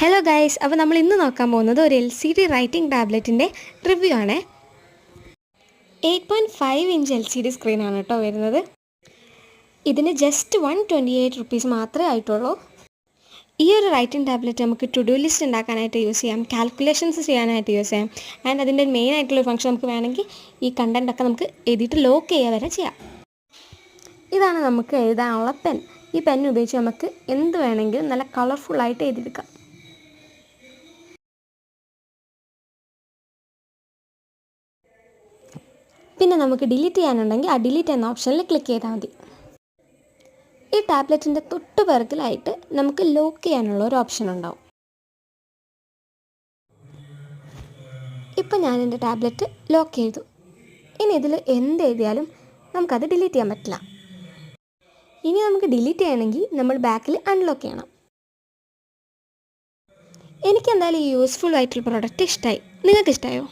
Hello guys, അപ്പോൾ നമ്മൾ ഇന്ന് നോക്കാൻ പോകുന്നത് ഒരു LCD റൈറ്റിംഗ് ടാബ്ലറ്റിൻ്റെ റിവ്യൂ ആണ്. 8.5 ഇഞ്ച് LCD സ്ക്രീനാണ് കേട്ടോ വരുന്നത്. ഇതിന് ജസ്റ്റ് 128 റുപ്പീസ് മാത്രമേ ആയിട്ടുള്ളൂ. ഈ ഒരു റൈറ്റിംഗ് ടാബ്ലറ്റ് നമുക്ക് ടു ഡു ലിസ്റ്റ് ഉണ്ടാക്കാനായിട്ട് യൂസ് ചെയ്യാം, കാൽക്കുലേഷൻസ് ചെയ്യാനായിട്ട് യൂസ് ചെയ്യാം. ആൻഡ് അതിൻ്റെ മെയിൻ ആയിട്ടുള്ള ഫംഗ്ഷൻ നമുക്ക് വേണമെങ്കിൽ ഈ കണ്ടൻറ്റൊക്കെ നമുക്ക് എഴുതിയിട്ട് ലോക്ക് ചെയ്യുക വരെ ചെയ്യാം. ഇതാണ് നമുക്ക് എഴുതാനുള്ള പെൻ. ഈ പെൻ ഉപയോഗിച്ച് നമുക്ക് എന്ത് വേണമെങ്കിലും നല്ല കളർഫുള്ളായിട്ട് എഴുതിയെടുക്കാം. പിന്നെ നമുക്ക് ഡിലീറ്റ് ചെയ്യാനുണ്ടെങ്കിൽ ആ ഡിലീറ്റ് എന്ന ഓപ്ഷനിൽ ക്ലിക്ക് ചെയ്താൽ മതി. ഈ ടാബ്ലറ്റിൻ്റെ തൊട്ട് പിറകിലായിട്ട് നമുക്ക് ലോക്ക് ചെയ്യാനുള്ള ഒരു ഓപ്ഷൻ ഉണ്ടാവും. ഇപ്പം ഞാൻ എൻ്റെ ടാബ്ലറ്റ് ലോക്ക് ചെയ്തു. ഇനി ഇതിൽ എന്ത് എഴുതിയാലും നമുക്കത് ഡിലീറ്റ് ചെയ്യാൻ പറ്റില്ല. ഇനി നമുക്ക് ഡിലീറ്റ് ചെയ്യണമെങ്കിൽ നമ്മൾ ബാക്കിൽ അൺലോക്ക് ചെയ്യണം. എനിക്കെന്തായാലും ഈ യൂസ്ഫുൾ ആയിട്ടുള്ള പ്രോഡക്റ്റ് ഇഷ്ടമായി. നിങ്ങൾക്ക് ഇഷ്ടമായോ?